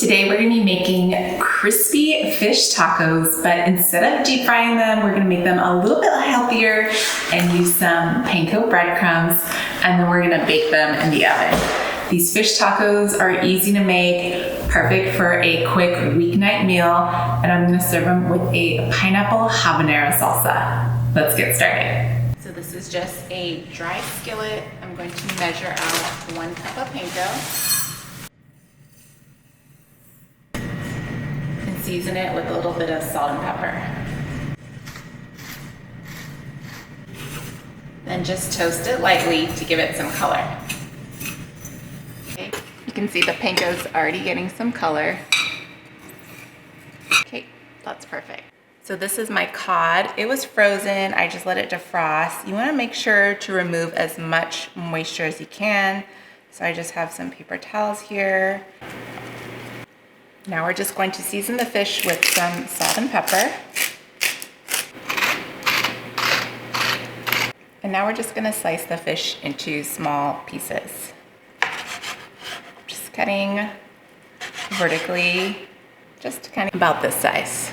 Today we're going to be making crispy fish tacos, but instead of deep frying them, we're going to make them a little bit healthier and use some panko breadcrumbs, and then we're going to bake them in the oven. These fish tacos are easy to make, perfect for a quick weeknight meal, and I'm going to serve them with a pineapple habanero salsa. Let's get started. So this is just a dry skillet. I'm going to measure out 1 cup of panko. Season it with a little bit of salt and pepper. Then just toast it lightly to give it some color. Okay, you can see the panko's already getting some color. Okay, that's perfect. So this is my cod. It was frozen. I just let it defrost. You want to make sure to remove as much moisture as you can. So I just have some paper towels here. Now we're just going to season the fish with some salt and pepper. And now we're just going to slice the fish into small pieces. Just cutting vertically, just kind of about this size.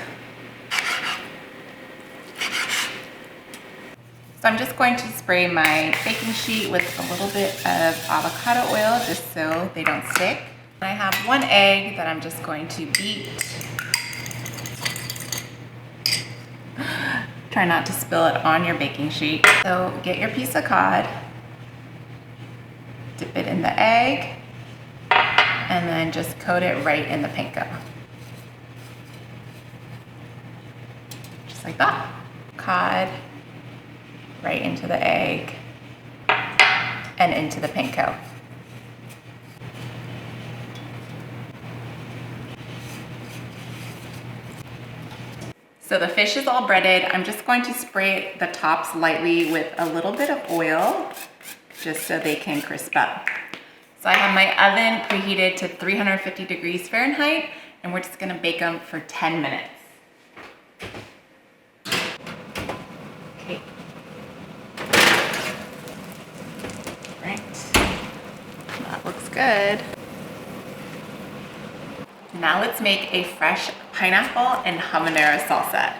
So I'm just going to spray my baking sheet with a little bit of avocado oil just so they don't stick. I have 1 egg that I'm just going to beat. Try not to spill it on your baking sheet. So get your piece of cod, dip it in the egg, and then just coat it right in the panko. Just like that. Cod right into the egg and into the panko. So the fish is all breaded. I'm just going to spray the tops lightly with a little bit of oil, just so they can crisp up. So I have my oven preheated to 350 degrees Fahrenheit, and we're just gonna bake them for 10 minutes. Okay. Right. That looks good. Now let's make a fresh pineapple and habanero salsa.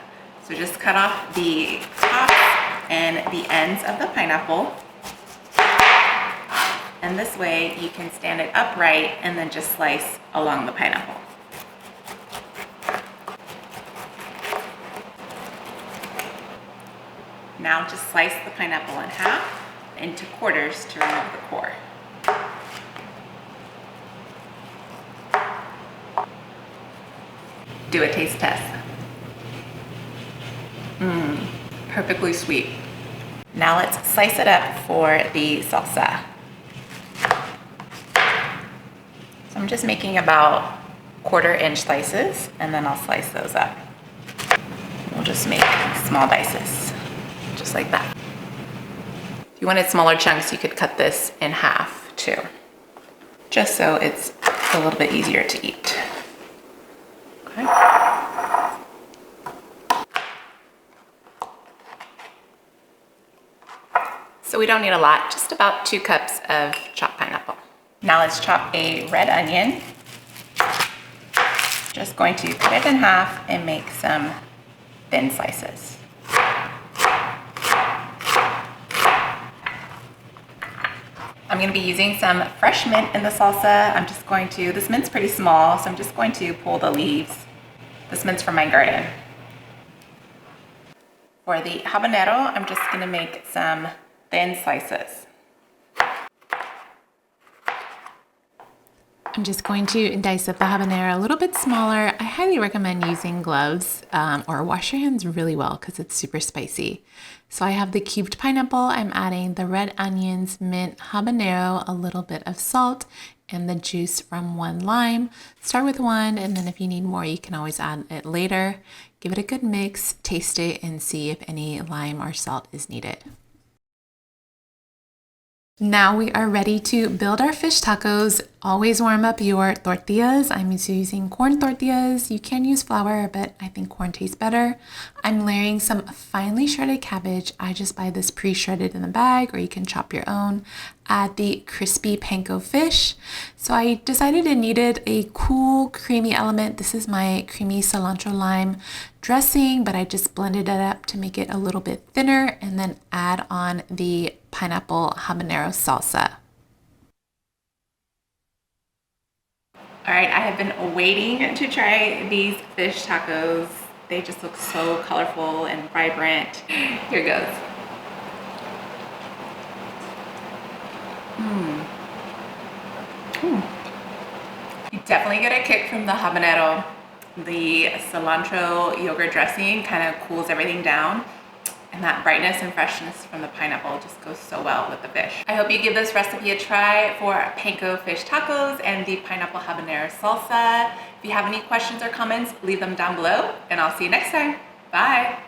So just cut off the top and the ends of the pineapple. And this way you can stand it upright and then just slice along the pineapple. Now just slice the pineapple in half into quarters to remove the core. Do a taste test. Perfectly sweet. Now let's slice it up for the salsa. So I'm just making about 1/4-inch slices, and then I'll slice those up. We'll just make small dices, just like that. If you wanted smaller chunks, you could cut this in half too, just so it's a little bit easier to eat. Okay. So we don't need a lot, just about 2 cups of chopped pineapple. Now let's chop a red onion. Just going to cut it in half and make some thin slices. I'm going to be using some fresh mint in the salsa. This mint's pretty small, so I'm just going to pull the leaves. This mint's from my garden. For the habanero, I'm just going to make some thin slices. I'm just going to dice up the habanero a little bit smaller. I highly recommend using gloves or wash your hands really well because it's super spicy. So I have the cubed pineapple. I'm adding the red onions, mint, habanero, a little bit of salt, and the juice from 1 lime. Start with 1, and then if you need more, you can always add it later. Give it a good mix, taste it, and see if any lime or salt is needed. Now we are ready to build our fish tacos. Always warm up your tortillas. I'm using corn tortillas. You can use flour, but I think corn tastes better. I'm layering some finely shredded cabbage. I just buy this pre-shredded in the bag, or you can chop your own. Add the crispy panko fish. So I decided it needed a cool, creamy element. This is my creamy cilantro lime dressing, but I just blended it up to make it a little bit thinner, and then add on the pineapple habanero salsa. All right, I have been waiting to try these fish tacos. They just look so colorful and vibrant. Here goes. You definitely get a kick from the habanero. The cilantro yogurt dressing kind of cools everything down. And that brightness and freshness from the pineapple just goes so well with the fish. I hope you give this recipe a try for panko fish tacos and the pineapple habanero salsa. If you have any questions or comments, leave them down below, and I'll see you next time. Bye.